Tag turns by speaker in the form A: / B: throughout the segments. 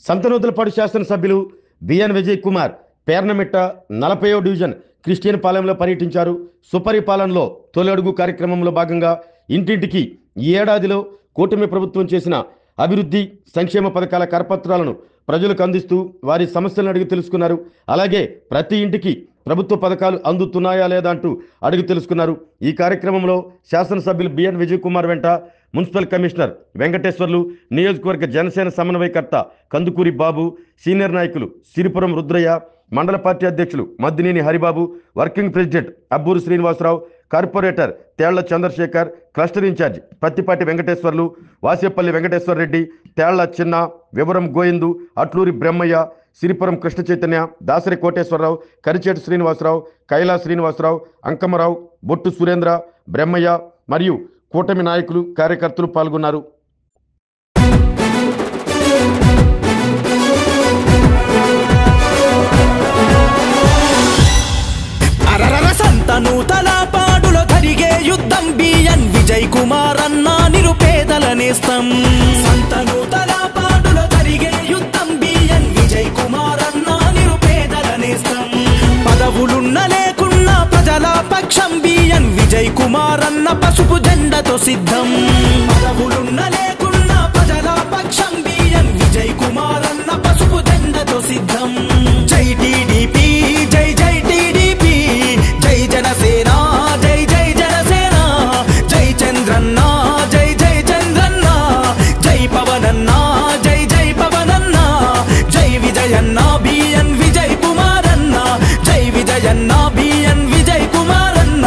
A: సంతనూతలపాడు శాసనసభ్యులు బిఎన్ విజయ్ కుమార్ పేర్నమిట్ట 40వ డివిజన్ క్రిస్టియన్ పాలెంలో పర్యటించారు. సుపరిపాలనలో తొలి అడుగు కార్యక్రమంలో భాగంగా ఇంటింటికి ఈ ఏడాదిలో కూటమి ప్రభుత్వం చేసిన అభివృద్ధి సంక్షేమ పథకాల కరపత్రాలను ప్రజలకు అందిస్తూ వారి సమస్యలను అడిగి తెలుసుకున్నారు. అలాగే ప్రతి ఇంటికి ప్రభుత్వ పథకాలు అందుతున్నాయా లేదా అంటూ అడిగి తెలుసుకున్నారు. ఈ కార్యక్రమంలో శాసనసభ్యులు బిఎన్ విజయ్ కుమార్ వెంట మున్సిపల్ కమిషనర్ వెంకటేశ్వర్లు, నియోజకవర్గ జనసేన సమన్వయకర్త కందుకూరి బాబు, సీనియర్ నాయకులు సిరిపురం రుద్రయ్య, మండల పార్టీ అధ్యక్షులు Maddineni Haribabu, working president Abburu Srinivasa Rao, corporator Thella Chandrasekhar, cluster incharge Pattipati Venkateswarlu, Vasepalli Venkateswara Reddy, Thella Chinna, వివరం గోయిందు, అట్లూరి బ్రహ్మయ్య, సిరిపురం కృష్ణ చైతన్య, దాసరి కోటేశ్వరరావు, కరిచేటి శ్రీనివాసరావు, కైలా శ్రీనివాసరావు, అంకమరావు, బొట్టు సురేంద్ర, బ్రహ్మయ్య మరియు కూటమి నాయకులు కార్యకర్తలు పాల్గొన్నారు.
B: సంతనూతలపాడులో జరిగే యుద్ధం బిఎన్ విజయ్ కుమార్ అన్న నిరుపేదల నేస్తం. సంతనూతలపాడులో జరిగే యుద్ధం బిఎన్ విజయ్ కుమార్ అన్న నిరుపేదల నేస్తం. పదవులున్న లేకున్నా ప్రజల పక్షం బిఎన్ విజయ్ కుమార్ అన్న పసుపు జెండతో సిద్ధం. పదవులున్న లేకున్నా ప్రజల పక్షం బిఎన్ విజయ్ కుమార్ అన్న పసుపు జెండతో సిద్ధం. జై టీడీపీ, జై జై టీడీపీ, జై జనసేన, జై జై జనసేన, జై చంద్రన్న, జై జై చంద్రన్న, జై పవనన్న, జై జై పవనన్న, జై విజయన్న బిఎన్ విజయ్ కుమార్ అన్న, జై విజయన్న బిఎన్ విజయ్ కుమార్ అన్న,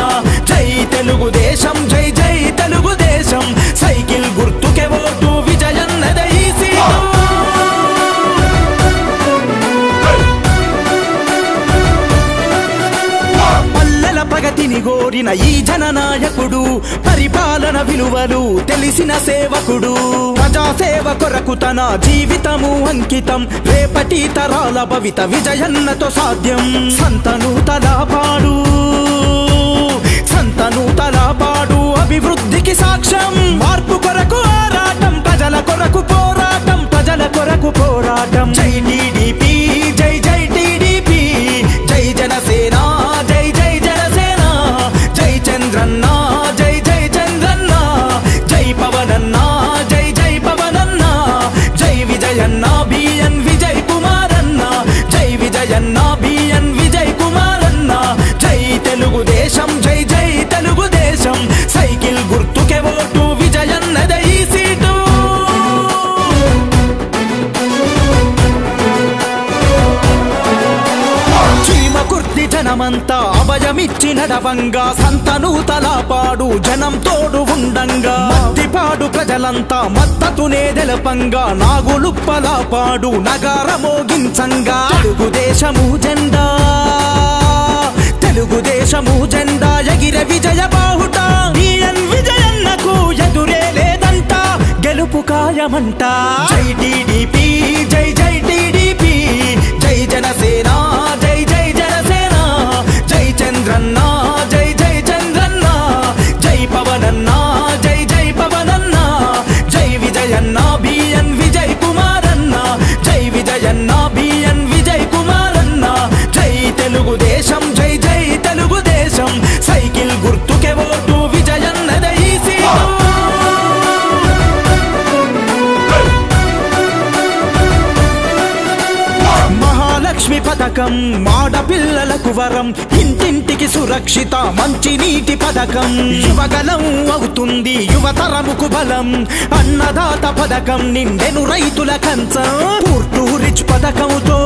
B: జై తెలుగుదేశం, జై జై తెలుగుదేశం, సైకిల్ గుర్తుకే ఓటు విజయన్నదే ఈ సీటు. ప్రగతిని గోరిన ఈ జననాయకుడు, పరిపాలన విలువలు తెలిసిన సేవకుడు, ప్రజాసేవ కొరకు తన జీవితము అంకితం, రేపటి తరాల భవిత విజయన్నతో సాధ్యం. సంతనూతలపాడు, సంతనూతలపాడు అభివృద్ధికి సాక్ష్యం, మార్పు కొరకు ఆరాటం, ప్రజల కొరకు పోరాటం, ప్రజల కొరకు పోరాటం. జై టీడీపీ, జై జై టీడీపీ, జై జనసేన, జై జై జనసేన, జై చంద్రన్న, జై జై చంద్రన్న, జై పవనన్న, జై జై పవనన్న, జై విజయన్న బిఎన్ విజయ్ కుమార్ అన్న, జై విజయన్న బిఎన్ విజయ్ కుమార్ అన్న, జై తెలుగుదేశం, జై జై తెలుగుదేశం, సైకిల్ గుర్తుకే ఓటు విజయన్నదే ఈ సీటు. చీమకుర్తి జనమంతా అభయమిచ్చి నడవంగా, సంతనూతలపాడు జనం తోడు ఉండంగా, మద్దిపాడు ప్రజలంతా మద్దతునే తెలపంగా, నాగులుప్పలపాడు నగార మోగించంగా, తెలుగుదేశము జెండా, తెలుగుదేశము జెండా ఎగిరే విజయ బాహుట, బిఎన్ విజయన్నకు ఎదురే లేదంట, గెలుపు ఖాయమంట. జై టీడీపీ, జై జై టీడీపీ, జై జనసేన, జై జై జనసేన, జై చంద్రన్న, జై జై చంద్రన్న, జై పవనన్న, జై జై పవనన్న, జై విజయన్న బిఎన్ విజయ్ కుమార్ అన్న, జై విజయన్న బిఎన్ విజయ్ కుమార్ అన్న, జై తెలుగుదేశం, జై జై తెలుగుదేశం, సైకిల్ గుర్తుకే ఓటు విజయన్నదే ఈ సీటు. మహాలక్ష్మి పథకం, మాడపిల్లలకు వరం, ఇంటింటికి సురక్షిత మంచి నీటి పథకం, యువగలం అవుతుంది యువతరముకు బలం, అన్నదాత పథకం నిండెను రైతుల కంచం, పూర్టు రిచ్ పథకంతో,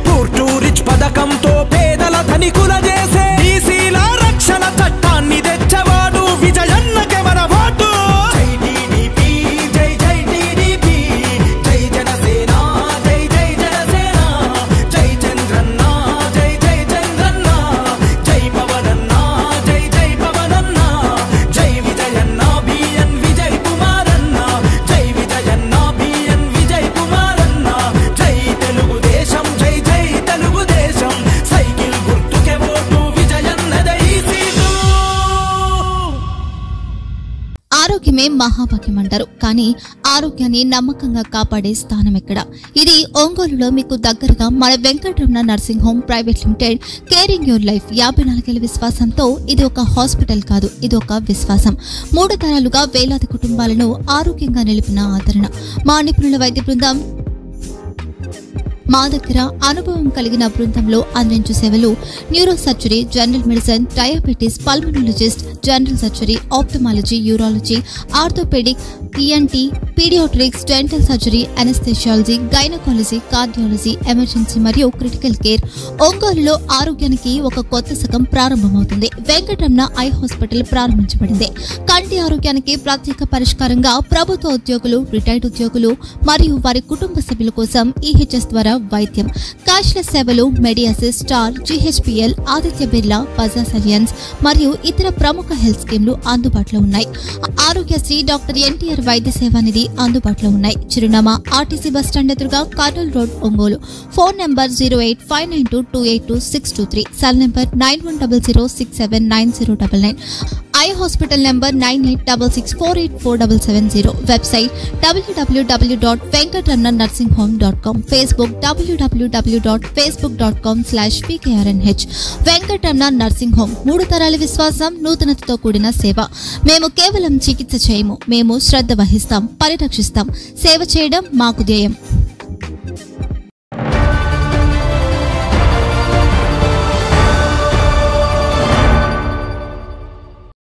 B: పూర్టు రిచ్ పథకంతో పేదల ధనికుల చేసే బీసీల రక్షణ చట్టాన్ని తెచ్చవాడు విజయన్నకే మన ఓటు. జై టీడీపీ, జై జై టీడీపీ, జై జనసేన, జై జై జనసేన, జై చంద్రన్న, జై జై చంద్రన్న, జై పవనన్న, జై జై పవనన్న, జై విజయన్న బిఎన్ విజయ్ కుమార్ అన్న, జై విజయన్న బిఎన్ విజయ్ కుమార్ అన్న, జై తెలుగుదేశం, జై జై తెలుగుదేశం, సైకిల్ గుర్తుకే ఓటు
C: మహాభాగ్యం అంటారు. కానీ ఆరోగ్యాన్ని నమ్మకంగా కాపాడే స్థానం ఎక్కడ? ఇది ఒంగోలులో మీకు దగ్గరగా మన Venkataramana nursing home private limited. Caring your life 54 ఏళ్ల విశ్వాసంతో ఇది ఒక హాస్పిటల్ కాదు, ఇది ఒక విశ్వాసం. 3 తరాలుగా వేలాది కుటుంబాలను ఆరోగ్యంగా నిలిపిన ఆదరణ. మా నిపుణుల వైద్య బృందం మా దగ్గర అనుభవం కలిగిన బృందంలో అందించే సేవలు neuro surgery, general medicine, diabetes, pulmonologist, general surgery, ophthalmology, urology, orthopaedic, ENT, paediatrics, dental surgery, anaesthesiology, gynaecology, cardiology, emergency మరియు క్రిటికల్ కేర్. ఒంగోలులో ఆరోగ్యానికి ఒక కొత్త శకం ప్రారంభమవుతుంది. వెంకటరమణ ఐ హాస్పిటల్ ప్రారంభించబడింది. కంటి ఆరోగ్యానికి ప్రత్యేక పరిష్కారంగా ప్రభుత్వ ఉద్యోగులు, రిటైర్డ్ ఉద్యోగులు మరియు వారి కుటుంబ సభ్యుల కోసం ఈహెచ్ఎస్ ద్వారా వైద్యం. క్యాష్లెస్ సేవలు Mediassist, Star, GHPL, Aditya Birla, Bajaj Allianz మరియు ఇతర ప్రముఖ హెల్త్ స్కీమ్లు అందుబాటులో ఉన్నాయి. ఆరోగ్యశ్రీ, డాక్టర్ ఎన్టీఆర్ వైద్య సేవా నిధి అందుబాటులో ఉన్నాయి. చిరునామా ఆర్టీసీ బస్టాండ్ ఎదురుగా, Kurnool road, Ongole. Phone number 08592282623, cell number 9100679099. Eye hospital number 9866484770. Website www.venkatramanarsinghome.com. Facebook www.facebook.com/pkrnh. Venkataramana nursing home, 3 తరాల విశ్వాసం, నూతనతతో కూడిన సేవ. మేము కేవలం చికిత్స చేయము, మేము శ్రద్ధ వహిస్తాం, పరిరక్షిస్తాం. సేవ చేయడం మాకు ధ్యేయం.